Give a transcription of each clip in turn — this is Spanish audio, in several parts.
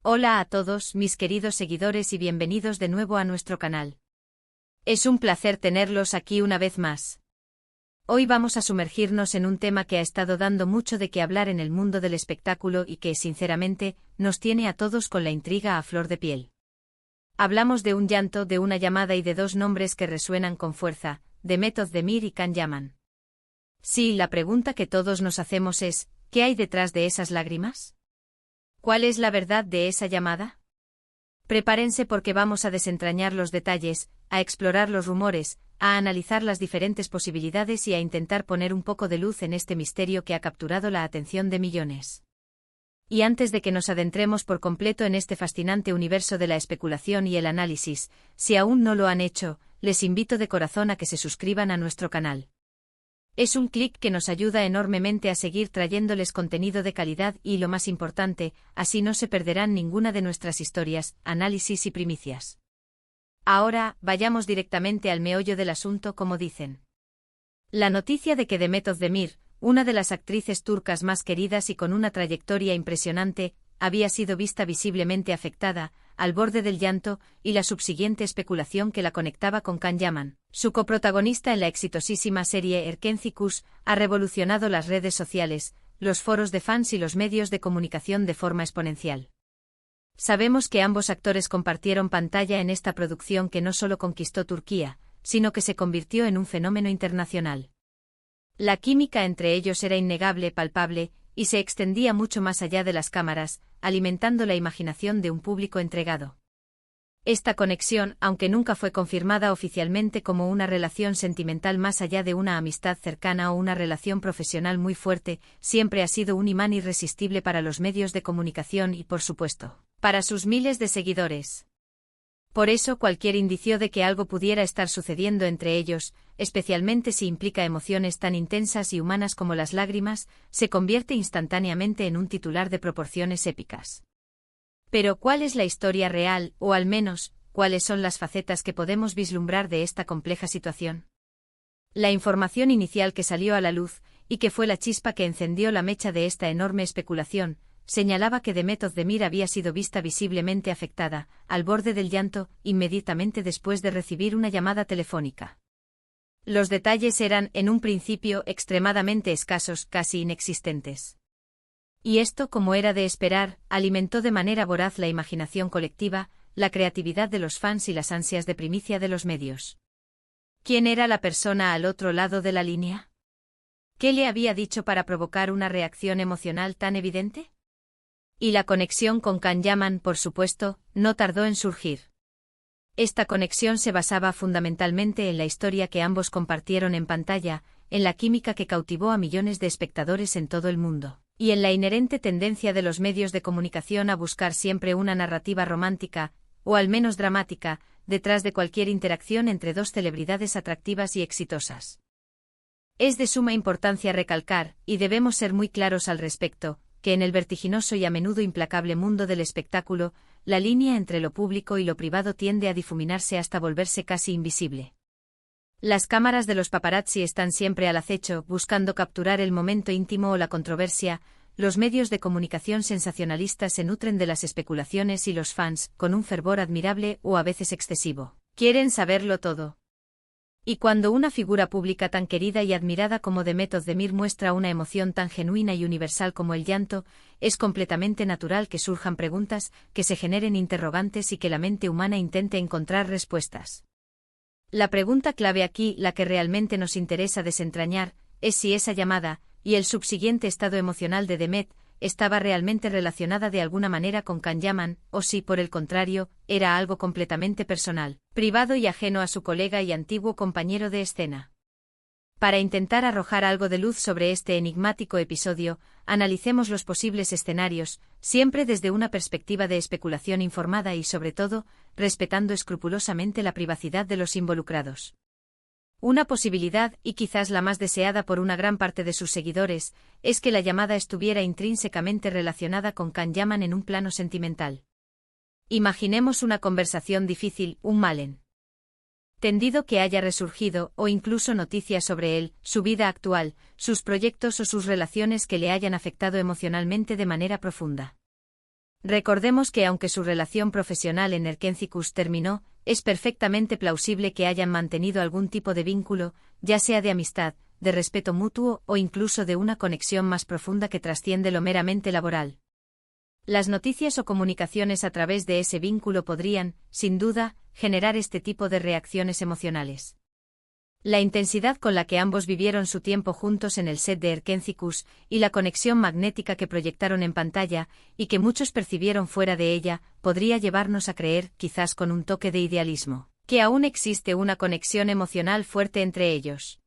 Hola a todos mis queridos seguidores y bienvenidos de nuevo a nuestro canal. Es un placer tenerlos aquí una vez más. Hoy vamos a sumergirnos en un tema que ha estado dando mucho de qué hablar en el mundo del espectáculo y que, sinceramente, nos tiene a todos con la intriga a flor de piel. Hablamos de un llanto, de una llamada y de dos nombres que resuenan con fuerza, Demet Özdemir y Can Yaman. Sí, la pregunta que todos nos hacemos es, ¿qué hay detrás de esas lágrimas? ¿Cuál es la verdad de esa llamada? Prepárense porque vamos a desentrañar los detalles, a explorar los rumores, a analizar las diferentes posibilidades y a intentar poner un poco de luz en este misterio que ha capturado la atención de millones. Y antes de que nos adentremos por completo en este fascinante universo de la especulación y el análisis, si aún no lo han hecho, les invito de corazón a que se suscriban a nuestro canal. Es un clic que nos ayuda enormemente a seguir trayéndoles contenido de calidad y, lo más importante, así no se perderán ninguna de nuestras historias, análisis y primicias. Ahora, vayamos directamente al meollo del asunto, como dicen. La noticia de que Demet Özdemir, una de las actrices turcas más queridas y con una trayectoria impresionante, había sido vista visiblemente afectada, al borde del llanto, y la subsiguiente especulación que la conectaba con Can Yaman, su coprotagonista en la exitosísima serie Erkenci Kuş, ha revolucionado las redes sociales, los foros de fans y los medios de comunicación de forma exponencial. Sabemos que ambos actores compartieron pantalla en esta producción que no solo conquistó Turquía, sino que se convirtió en un fenómeno internacional. La química entre ellos era innegable, palpable, y se extendía mucho más allá de las cámaras, alimentando la imaginación de un público entregado. Esta conexión, aunque nunca fue confirmada oficialmente como una relación sentimental más allá de una amistad cercana o una relación profesional muy fuerte, siempre ha sido un imán irresistible para los medios de comunicación y, por supuesto, para sus miles de seguidores. Por eso cualquier indicio de que algo pudiera estar sucediendo entre ellos, especialmente si implica emociones tan intensas y humanas como las lágrimas, se convierte instantáneamente en un titular de proporciones épicas. Pero ¿cuál es la historia real, o al menos, cuáles son las facetas que podemos vislumbrar de esta compleja situación? La información inicial que salió a la luz, y que fue la chispa que encendió la mecha de esta enorme especulación, señalaba que Demet Özdemir había sido vista visiblemente afectada, al borde del llanto, inmediatamente después de recibir una llamada telefónica. Los detalles eran, en un principio, extremadamente escasos, casi inexistentes. Y esto, como era de esperar, alimentó de manera voraz la imaginación colectiva, la creatividad de los fans y las ansias de primicia de los medios. ¿Quién era la persona al otro lado de la línea? ¿Qué le había dicho para provocar una reacción emocional tan evidente? Y la conexión con Can Yaman, por supuesto, no tardó en surgir. Esta conexión se basaba fundamentalmente en la historia que ambos compartieron en pantalla, en la química que cautivó a millones de espectadores en todo el mundo, y en la inherente tendencia de los medios de comunicación a buscar siempre una narrativa romántica, o al menos dramática, detrás de cualquier interacción entre dos celebridades atractivas y exitosas. Es de suma importancia recalcar, y debemos ser muy claros al respecto, que en el vertiginoso y a menudo implacable mundo del espectáculo, la línea entre lo público y lo privado tiende a difuminarse hasta volverse casi invisible. Las cámaras de los paparazzi están siempre al acecho, buscando capturar el momento íntimo o la controversia, los medios de comunicación sensacionalistas se nutren de las especulaciones y los fans, con un fervor admirable o a veces excesivo, quieren saberlo todo. Y cuando una figura pública tan querida y admirada como Demet Özdemir muestra una emoción tan genuina y universal como el llanto, es completamente natural que surjan preguntas, que se generen interrogantes y que la mente humana intente encontrar respuestas. La pregunta clave aquí, la que realmente nos interesa desentrañar, es si esa llamada, y el subsiguiente estado emocional de Demet, estaba realmente relacionada de alguna manera con Can Yaman, o si, por el contrario, era algo completamente personal, privado y ajeno a su colega y antiguo compañero de escena. Para intentar arrojar algo de luz sobre este enigmático episodio, analicemos los posibles escenarios, siempre desde una perspectiva de especulación informada y, sobre todo, respetando escrupulosamente la privacidad de los involucrados. Una posibilidad, y quizás la más deseada por una gran parte de sus seguidores, es que la llamada estuviera intrínsecamente relacionada con Can Yaman en un plano sentimental. Imaginemos una conversación difícil, un malen tendido que haya resurgido, o incluso noticias sobre él, su vida actual, sus proyectos o sus relaciones que le hayan afectado emocionalmente de manera profunda. Recordemos que aunque su relación profesional en Erkencicus terminó, es perfectamente plausible que hayan mantenido algún tipo de vínculo, ya sea de amistad, de respeto mutuo o incluso de una conexión más profunda que trasciende lo meramente laboral. Las noticias o comunicaciones a través de ese vínculo podrían, sin duda, generar este tipo de reacciones emocionales. La intensidad con la que ambos vivieron su tiempo juntos en el set de Erkencicus y la conexión magnética que proyectaron en pantalla, y que muchos percibieron fuera de ella, podría llevarnos a creer, quizás con un toque de idealismo, que aún existe una conexión emocional fuerte entre ellos.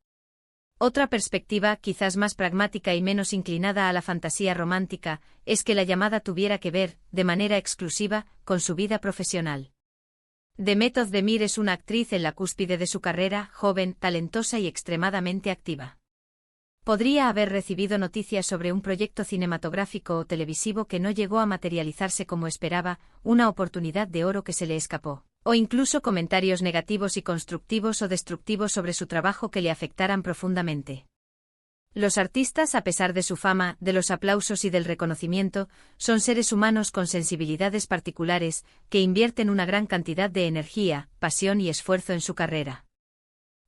Otra perspectiva, quizás más pragmática y menos inclinada a la fantasía romántica, es que la llamada tuviera que ver, de manera exclusiva, con su vida profesional. Demet Özdemir es una actriz en la cúspide de su carrera, joven, talentosa y extremadamente activa. Podría haber recibido noticias sobre un proyecto cinematográfico o televisivo que no llegó a materializarse como esperaba, una oportunidad de oro que se le escapó, o incluso comentarios negativos y constructivos o destructivos sobre su trabajo que le afectaran profundamente. Los artistas, a pesar de su fama, de los aplausos y del reconocimiento, son seres humanos con sensibilidades particulares, que invierten una gran cantidad de energía, pasión y esfuerzo en su carrera.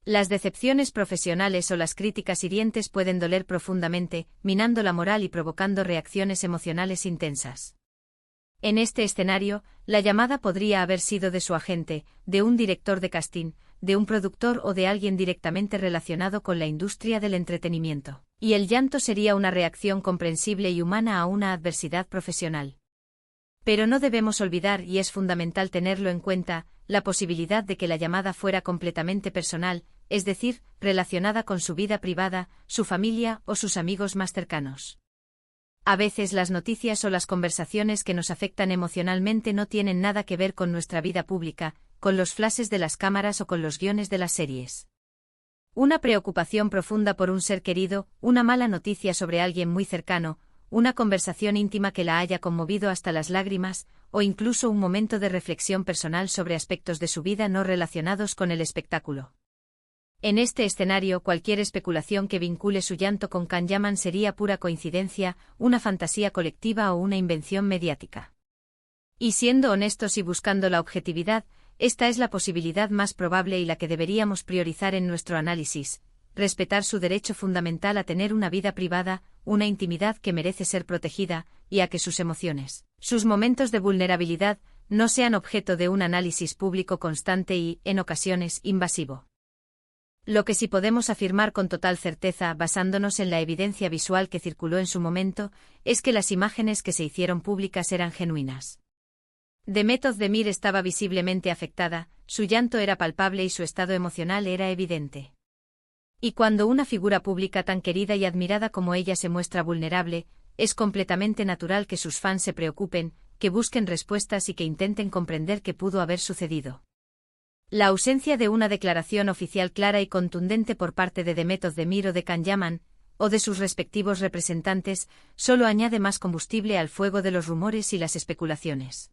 Las decepciones profesionales o las críticas hirientes pueden doler profundamente, minando la moral y provocando reacciones emocionales intensas. En este escenario, la llamada podría haber sido de su agente, de un director de casting, de un productor o de alguien directamente relacionado con la industria del entretenimiento, y el llanto sería una reacción comprensible y humana a una adversidad profesional. Pero no debemos olvidar, y es fundamental tenerlo en cuenta, la posibilidad de que la llamada fuera completamente personal, es decir, relacionada con su vida privada, su familia o sus amigos más cercanos. A veces las noticias o las conversaciones que nos afectan emocionalmente no tienen nada que ver con nuestra vida pública, con los flashes de las cámaras o con los guiones de las series. Una preocupación profunda por un ser querido, una mala noticia sobre alguien muy cercano, una conversación íntima que la haya conmovido hasta las lágrimas, o incluso un momento de reflexión personal sobre aspectos de su vida no relacionados con el espectáculo. En este escenario, cualquier especulación que vincule su llanto con Can Yaman sería pura coincidencia, una fantasía colectiva o una invención mediática. Y siendo honestos y buscando la objetividad, esta es la posibilidad más probable y la que deberíamos priorizar en nuestro análisis: respetar su derecho fundamental a tener una vida privada, una intimidad que merece ser protegida, y a que sus emociones, sus momentos de vulnerabilidad, no sean objeto de un análisis público constante y, en ocasiones, invasivo. Lo que sí podemos afirmar con total certeza, basándonos en la evidencia visual que circuló en su momento, es que las imágenes que se hicieron públicas eran genuinas. Demet Özdemir estaba visiblemente afectada, su llanto era palpable y su estado emocional era evidente. Y cuando una figura pública tan querida y admirada como ella se muestra vulnerable, es completamente natural que sus fans se preocupen, que busquen respuestas y que intenten comprender qué pudo haber sucedido. La ausencia de una declaración oficial clara y contundente por parte de Demet Özdemir o de Can Yaman, o de sus respectivos representantes, solo añade más combustible al fuego de los rumores y las especulaciones.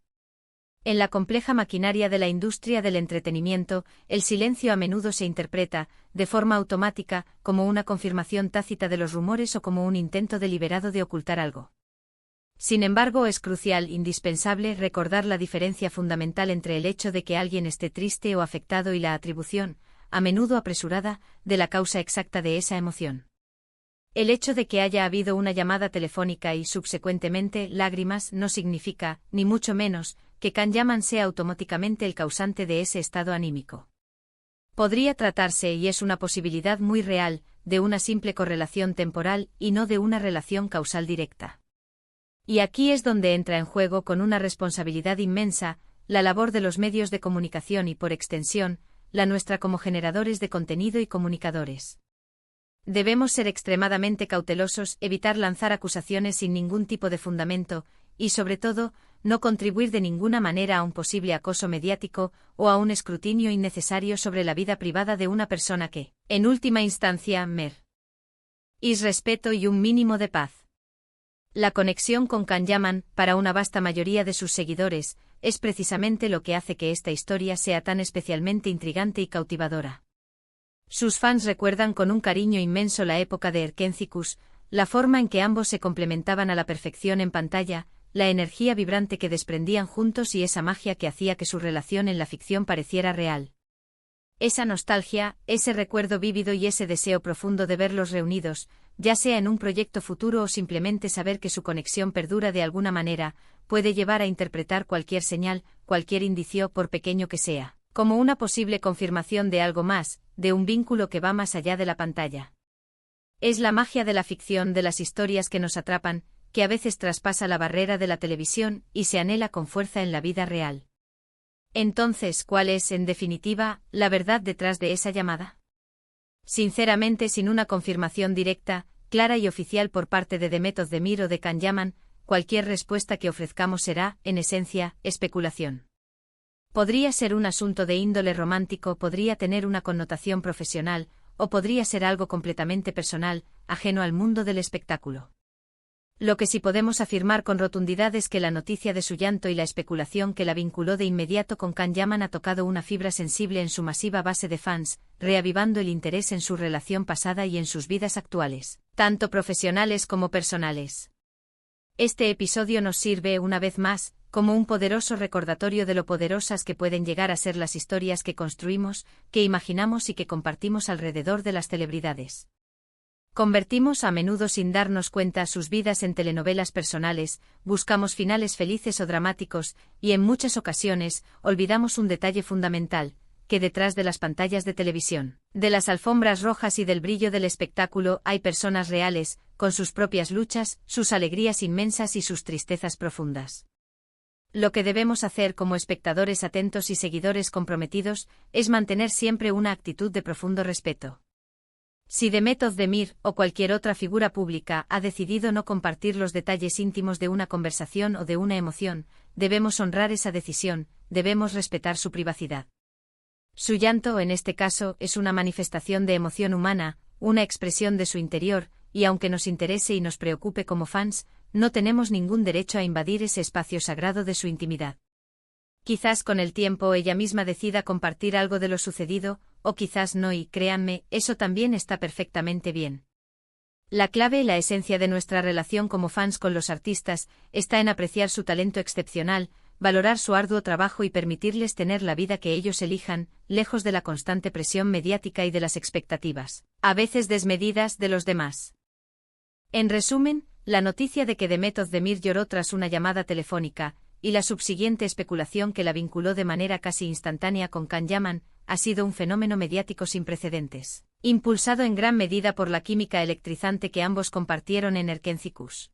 En la compleja maquinaria de la industria del entretenimiento, el silencio a menudo se interpreta, de forma automática, como una confirmación tácita de los rumores o como un intento deliberado de ocultar algo. Sin embargo, es crucial, indispensable, recordar la diferencia fundamental entre el hecho de que alguien esté triste o afectado y la atribución, a menudo apresurada, de la causa exacta de esa emoción. El hecho de que haya habido una llamada telefónica y, subsecuentemente, lágrimas no significa, ni mucho menos, que Can Yaman sea automáticamente el causante de ese estado anímico. Podría tratarse, y es una posibilidad muy real, de una simple correlación temporal y no de una relación causal directa. Y aquí es donde entra en juego, con una responsabilidad inmensa, la labor de los medios de comunicación y, por extensión, la nuestra como generadores de contenido y comunicadores. Debemos ser extremadamente cautelosos, evitar lanzar acusaciones sin ningún tipo de fundamento, y sobre todo, no contribuir de ninguna manera a un posible acoso mediático o a un escrutinio innecesario sobre la vida privada de una persona que, en última instancia, merece respeto y un mínimo de paz. La conexión con Can Yaman, para una vasta mayoría de sus seguidores, es precisamente lo que hace que esta historia sea tan especialmente intrigante y cautivadora. Sus fans recuerdan con un cariño inmenso la época de Erkencicus, la forma en que ambos se complementaban a la perfección en pantalla, la energía vibrante que desprendían juntos y esa magia que hacía que su relación en la ficción pareciera real. Esa nostalgia, ese recuerdo vívido y ese deseo profundo de verlos reunidos, ya sea en un proyecto futuro o simplemente saber que su conexión perdura de alguna manera, puede llevar a interpretar cualquier señal, cualquier indicio, por pequeño que sea, como una posible confirmación de algo más, de un vínculo que va más allá de la pantalla. Es la magia de la ficción, de las historias que nos atrapan, que a veces traspasa la barrera de la televisión y se anhela con fuerza en la vida real. Entonces, ¿cuál es, en definitiva, la verdad detrás de esa llamada? Sinceramente, sin una confirmación directa, clara y oficial por parte de Demet Özdemir o de Can Yaman, cualquier respuesta que ofrezcamos será, en esencia, especulación. Podría ser un asunto de índole romántico, podría tener una connotación profesional, o podría ser algo completamente personal, ajeno al mundo del espectáculo. Lo que sí podemos afirmar con rotundidad es que la noticia de su llanto y la especulación que la vinculó de inmediato con Can Yaman ha tocado una fibra sensible en su masiva base de fans, reavivando el interés en su relación pasada y en sus vidas actuales, tanto profesionales como personales. Este episodio nos sirve, una vez más, como un poderoso recordatorio de lo poderosas que pueden llegar a ser las historias que construimos, que imaginamos y que compartimos alrededor de las celebridades. Convertimos a menudo sin darnos cuenta sus vidas en telenovelas personales, buscamos finales felices o dramáticos, y en muchas ocasiones, olvidamos un detalle fundamental, que detrás de las pantallas de televisión, de las alfombras rojas y del brillo del espectáculo hay personas reales, con sus propias luchas, sus alegrías inmensas y sus tristezas profundas. Lo que debemos hacer como espectadores atentos y seguidores comprometidos, es mantener siempre una actitud de profundo respeto. Si Demet Özdemir, o cualquier otra figura pública, ha decidido no compartir los detalles íntimos de una conversación o de una emoción, debemos honrar esa decisión, debemos respetar su privacidad. Su llanto, en este caso, es una manifestación de emoción humana, una expresión de su interior, y aunque nos interese y nos preocupe como fans, no tenemos ningún derecho a invadir ese espacio sagrado de su intimidad. Quizás con el tiempo ella misma decida compartir algo de lo sucedido, o quizás no, y créanme, eso también está perfectamente bien. La clave y la esencia de nuestra relación como fans con los artistas está en apreciar su talento excepcional, valorar su arduo trabajo y permitirles tener la vida que ellos elijan, lejos de la constante presión mediática y de las expectativas, a veces desmedidas, de los demás. En resumen, la noticia de que Demet Özdemir lloró tras una llamada telefónica, y la subsiguiente especulación que la vinculó de manera casi instantánea con Can Yaman, ha sido un fenómeno mediático sin precedentes, impulsado en gran medida por la química electrizante que ambos compartieron en Erkencikus.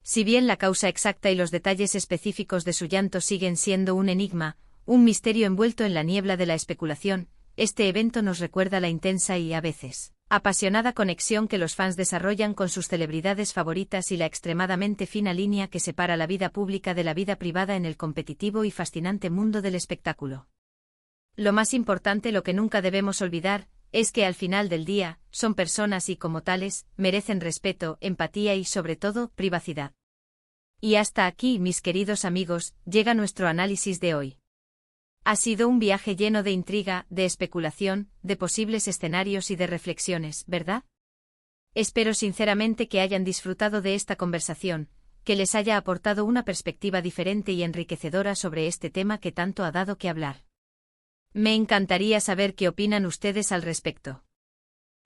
Si bien la causa exacta y los detalles específicos de su llanto siguen siendo un enigma, un misterio envuelto en la niebla de la especulación, este evento nos recuerda la intensa y, a veces, apasionada conexión que los fans desarrollan con sus celebridades favoritas y la extremadamente fina línea que separa la vida pública de la vida privada en el competitivo y fascinante mundo del espectáculo. Lo más importante, lo que nunca debemos olvidar, es que al final del día, son personas y como tales, merecen respeto, empatía y sobre todo, privacidad. Y hasta aquí, mis queridos amigos, llega nuestro análisis de hoy. Ha sido un viaje lleno de intriga, de especulación, de posibles escenarios y de reflexiones, ¿verdad? Espero sinceramente que hayan disfrutado de esta conversación, que les haya aportado una perspectiva diferente y enriquecedora sobre este tema que tanto ha dado que hablar. Me encantaría saber qué opinan ustedes al respecto.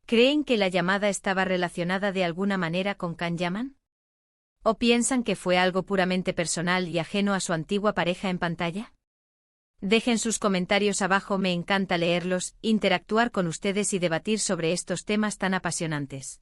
¿Creen que la llamada estaba relacionada de alguna manera con Can Yaman? ¿O piensan que fue algo puramente personal y ajeno a su antigua pareja en pantalla? Dejen sus comentarios abajo, me encanta leerlos, interactuar con ustedes y debatir sobre estos temas tan apasionantes.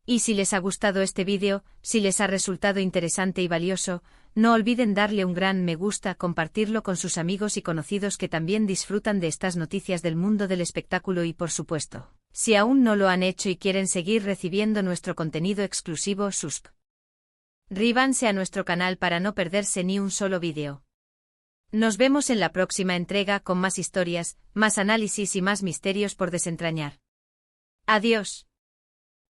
Y si les ha gustado este vídeo, si les ha resultado interesante y valioso, no olviden darle un gran me gusta, compartirlo con sus amigos y conocidos que también disfrutan de estas noticias del mundo del espectáculo y por supuesto, si aún no lo han hecho y quieren seguir recibiendo nuestro contenido exclusivo, suscríbanse a nuestro canal para no perderse ni un solo vídeo. Nos vemos en la próxima entrega con más historias, más análisis y más misterios por desentrañar. Adiós.